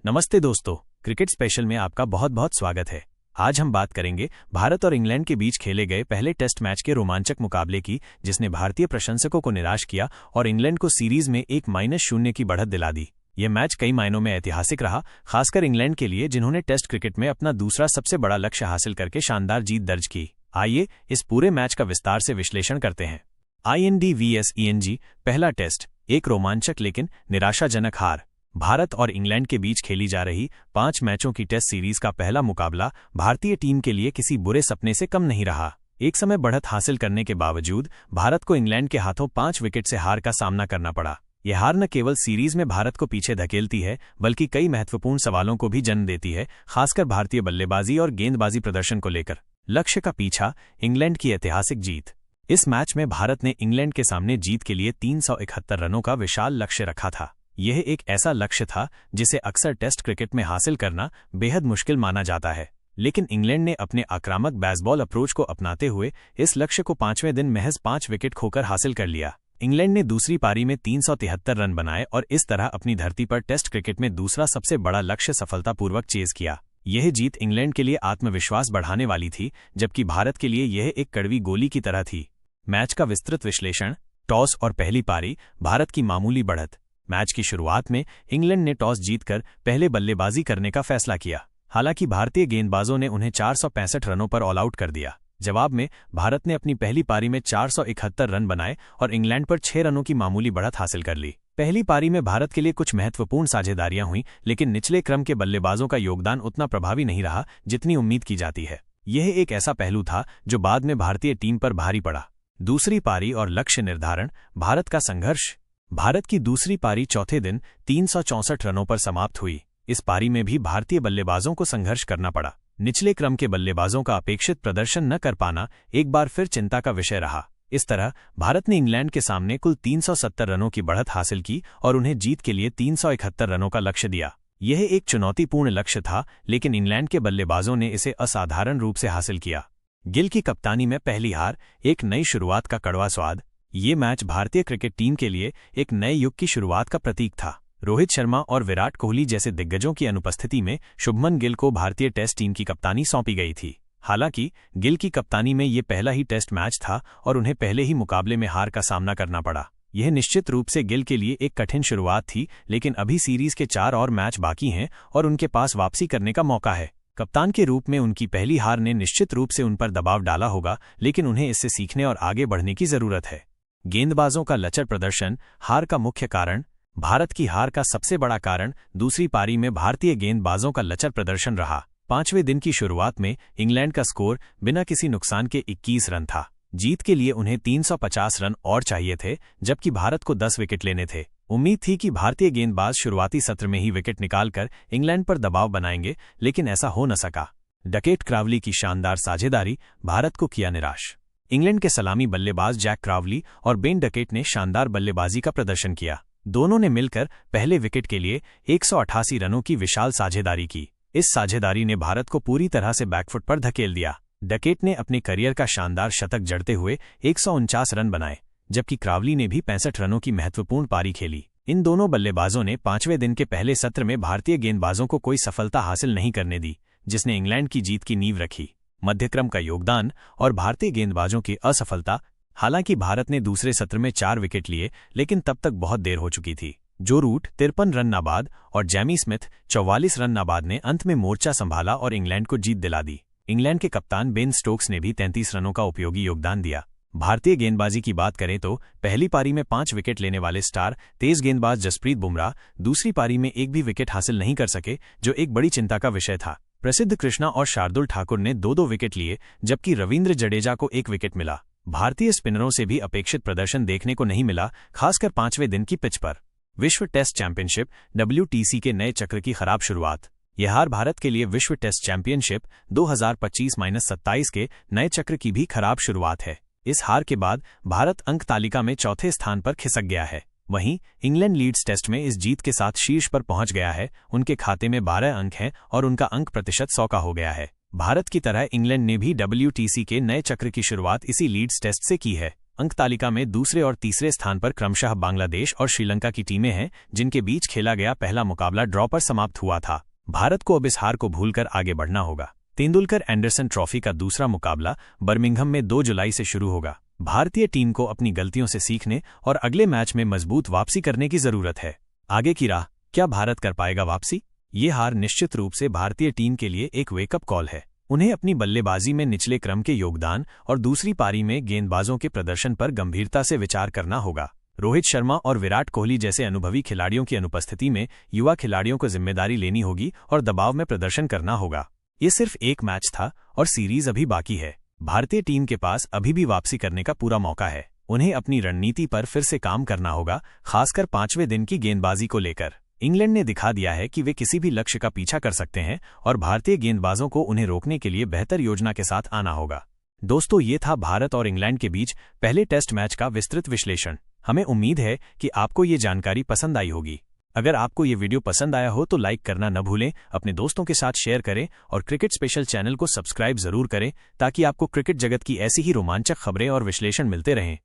नमस्ते दोस्तों, cricket special में आपका बहुत बहुत स्वागत है। आज हम बात करेंगे भारत और इंग्लैंड के बीच खेले गए पहले टेस्ट मैच के रोमांचक मुकाबले की, जिसने भारतीय प्रशंसकों को निराश किया और इंग्लैंड को सीरीज में 1-0 की बढ़त दिला दी। यह मैच कई मायनों में ऐतिहासिक रहा, खासकर इंग्लैंड के लिए जिन्होंने टेस्ट क्रिकेट में अपना दूसरा सबसे बड़ा लक्ष्य हासिल करके शानदार जीत दर्ज की। आइए इस पूरे मैच का विस्तार से विश्लेषण करते हैं। IND vs ENG पहला टेस्ट, एक रोमांचक लेकिन निराशाजनक हार। भारत और इंग्लैंड के बीच खेली जा रही 5 मैचों की टेस्ट सीरीज का पहला मुकाबला भारतीय टीम के लिए किसी बुरे सपने से कम नहीं रहा। एक समय बढ़त हासिल करने के बावजूद भारत को इंग्लैंड के हाथों 5 विकेट से हार का सामना करना पड़ा। यह हार न केवल सीरीज में भारत को पीछे धकेलती है, बल्कि कई महत्वपूर्ण सवालों को भी जन्म देती है, खासकर भारतीय बल्लेबाजी और गेंदबाजी प्रदर्शन को लेकर। लक्ष्य का पीछा, इंग्लैंड की ऐतिहासिक जीत। इस मैच में भारत ने इंग्लैंड के सामने जीत के लिए 371 रनों का विशाल लक्ष्य रखा था। यह एक ऐसा लक्ष्य था जिसे अक्सर टेस्ट क्रिकेट में हासिल करना बेहद मुश्किल माना जाता है, लेकिन इंग्लैंड ने अपने आक्रामक बेसबॉल अप्रोच को अपनाते हुए इस लक्ष्य को 5वें दिन महज 5 विकेट खोकर हासिल कर लिया। इंग्लैंड ने दूसरी पारी में 373 रन बनाए और इस तरह अपनी धरती पर टेस्ट क्रिकेट में दूसरा सबसे बड़ा लक्ष्य सफलतापूर्वक चेज किया। यह जीत इंग्लैंड के लिए आत्मविश्वास बढ़ाने वाली थी, जबकि भारत के लिए यह एक कड़वी गोली की तरह थी। मैच का विस्तृत विश्लेषण। टॉस और पहली पारी, भारत की मामूली बढ़त। मैच की शुरुआत में इंग्लैंड ने टॉस जीतकर पहले बल्लेबाजी करने का फैसला किया। हालांकि भारतीय गेंदबाजों ने उन्हें 465 रनों पर ऑल आउट कर दिया। जवाब में भारत ने अपनी पहली पारी में 471 रन बनाए और इंग्लैंड पर 6 रनों की मामूली बढ़त हासिल कर ली। पहली पारी में भारत के लिए कुछ महत्वपूर्ण साझेदारियां हुईं, लेकिन निचले क्रम के बल्लेबाजों का योगदान उतना प्रभावी नहीं रहा जितनी उम्मीद की जाती है। यह एक ऐसा पहलू था जो बाद में भारतीय टीम पर भारी पड़ा। दूसरी पारी और लक्ष्य निर्धारण। भारत का संघर्ष। भारत की दूसरी पारी चौथे दिन 364 रनों पर समाप्त हुई। इस पारी में भी भारतीय बल्लेबाजों को संघर्ष करना पड़ा। निचले क्रम के बल्लेबाजों का अपेक्षित प्रदर्शन न कर पाना एक बार फिर चिंता का विषय रहा। इस तरह भारत ने इंग्लैंड के सामने कुल 370 रनों की बढ़त हासिल की और उन्हें जीत के लिए 371 रनों का लक्ष्य दिया। यह एक चुनौतीपूर्ण लक्ष्य था, लेकिन इंग्लैंड के बल्लेबाजों ने इसे असाधारण रूप से हासिल किया। गिल की कप्तानी में पहली हार, एक नई शुरुआत का कड़वा स्वाद। ये मैच भारतीय क्रिकेट टीम के लिए एक नए युग की शुरुआत का प्रतीक था। रोहित शर्मा और विराट कोहली जैसे दिग्गजों की अनुपस्थिति में शुभमन गिल को भारतीय टेस्ट टीम की कप्तानी सौंपी गई थी। हालांकि गिल की कप्तानी में ये पहला ही टेस्ट मैच था और उन्हें पहले ही मुकाबले में हार का सामना करना पड़ा। यह निश्चित रूप से गिल के लिए एक कठिन शुरुआत थी, लेकिन अभी सीरीज के 4 और मैच बाकी हैं और उनके पास वापसी करने का मौका है। कप्तान के रूप में उनकी पहली हार ने निश्चित रूप से उन पर दबाव डाला होगा, लेकिन उन्हें इससे सीखने और आगे बढ़ने की जरूरत है। गेंदबाजों का लचर प्रदर्शन। हार का मुख्य कारण। भारत की हार का सबसे बड़ा कारण दूसरी पारी में भारतीय गेंदबाजों का लचर प्रदर्शन रहा। 5वें दिन की शुरुआत में इंग्लैंड का स्कोर बिना किसी नुकसान के 21 रन था। जीत के लिए उन्हें 350 रन और चाहिए थे, जबकि भारत को 10 विकेट लेने थे। उम्मीद थी कि भारतीय गेंदबाज शुरुआती सत्र में ही विकेट निकालकर इंग्लैंड पर दबाव बनाएंगे, लेकिन ऐसा हो न सका। डकेट क्रावली की शानदार साझेदारी भारत को किया निराश। इंग्लैंड के सलामी बल्लेबाज जैक क्रावली और बेन डकेट ने शानदार बल्लेबाजी का प्रदर्शन किया। दोनों ने मिलकर पहले विकेट के लिए 188 रनों की विशाल साझेदारी की। इस साझेदारी ने भारत को पूरी तरह से बैकफुट पर धकेल दिया। डकेट ने अपने करियर का शानदार शतक जड़ते हुए 149 रन बनाए, जबकि क्रावली ने भी 65 रनों की महत्वपूर्ण पारी खेली। इन दोनों बल्लेबाजों ने 5वें दिन के पहले सत्र में भारतीय गेंदबाजों को कोई सफलता हासिल नहीं करने दी, जिसने इंग्लैंड की जीत की नींव रखी। मध्यक्रम का योगदान और भारतीय गेंदबाजों की असफलता। हालांकि भारत ने दूसरे सत्र में 4 विकेट लिए, लेकिन तब तक बहुत देर हो चुकी थी। जो रूट 53 रन नाबाद और जैमी स्मिथ 44 रन नाबाद ने अंत में मोर्चा संभाला और इंग्लैंड को जीत दिला दी। इंग्लैंड के कप्तान बेन स्टोक्स ने भी 33 रनों का उपयोगी योगदान दिया। भारतीय गेंदबाजी की बात करें तो पहली पारी में 5 विकेट लेने वाले स्टार तेज गेंदबाज जसप्रीत बुमराह दूसरी पारी में एक भी विकेट हासिल नहीं कर सके, जो एक बड़ी चिंता का विषय था। प्रसिद्ध कृष्णा और शार्दुल ठाकुर ने 2-2 विकेट लिए, जबकि रविंद्र जडेजा को 1 विकेट मिला। भारतीय स्पिनरों से भी अपेक्षित प्रदर्शन देखने को नहीं मिला, खासकर 5वें दिन की पिच पर। विश्व टेस्ट चैंपियनशिप WTC के नए चक्र की खराब शुरुआत। यह हार भारत के लिए विश्व टेस्ट चैंपियनशिप 2025-27 के नए चक्र की भी खराब शुरुआत है। इस हार के बाद भारत अंक तालिका में चौथे स्थान पर खिसक गया है। वहीं इंग्लैंड लीड्स टेस्ट में इस जीत के साथ शीर्ष पर पहुंच गया है। उनके खाते में 12 अंक हैं और उनका अंक प्रतिशत 100 का हो गया है। भारत की तरह इंग्लैंड ने भी WTC के नए चक्र की शुरुआत इसी लीड्स टेस्ट से की है। अंक तालिका में दूसरे और तीसरे स्थान पर क्रमशः बांग्लादेश और श्रीलंका की टीमें हैं, जिनके बीच खेला गया पहला मुकाबला ड्रॉ पर समाप्त हुआ था। भारत को अब इस हार को भूलकर आगे बढ़ना होगा। तेंदुलकर एंडरसन ट्रॉफी का दूसरा मुकाबला बर्मिंघम में 2 जुलाई से शुरू होगा। भारतीय टीम को अपनी गलतियों से सीखने और अगले मैच में मजबूत वापसी करने की जरूरत है। आगे की राह, क्या भारत कर पाएगा वापसी? ये हार निश्चित रूप से भारतीय टीम के लिए एक वेकअप कॉल है। उन्हें अपनी बल्लेबाजी में निचले क्रम के योगदान और दूसरी पारी में गेंदबाजों के प्रदर्शन पर गंभीरता से विचार करना होगा। रोहित शर्मा और विराट कोहली जैसे अनुभवी खिलाड़ियों की अनुपस्थिति में युवा खिलाड़ियों को जिम्मेदारी लेनी होगी और दबाव में प्रदर्शन करना होगा। ये सिर्फ एक मैच था और सीरीज अभी बाकी है। भारतीय टीम के पास अभी भी वापसी करने का पूरा मौका है। उन्हें अपनी रणनीति पर फिर से काम करना होगा, खासकर 5वें दिन की गेंदबाजी को लेकर। इंग्लैंड ने दिखा दिया है कि वे किसी भी लक्ष्य का पीछा कर सकते हैं और भारतीय गेंदबाजों को उन्हें रोकने के लिए बेहतर योजना के साथ आना होगा। दोस्तों, ये था भारत और इंग्लैंड के बीच पहले टेस्ट मैच का विस्तृत विश्लेषण। हमें उम्मीद है कि आपको ये जानकारी पसंद आई होगी। अगर आपको ये वीडियो पसंद आया हो तो लाइक करना न भूलें, अपने दोस्तों के साथ शेयर करें और क्रिकेट स्पेशल चैनल को सब्सक्राइब जरूर करें ताकि आपको क्रिकेट जगत की ऐसी ही रोमांचक खबरें और विश्लेषण मिलते रहें।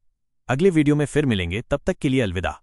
अगले वीडियो में फिर मिलेंगे, तब तक के लिए अलविदा।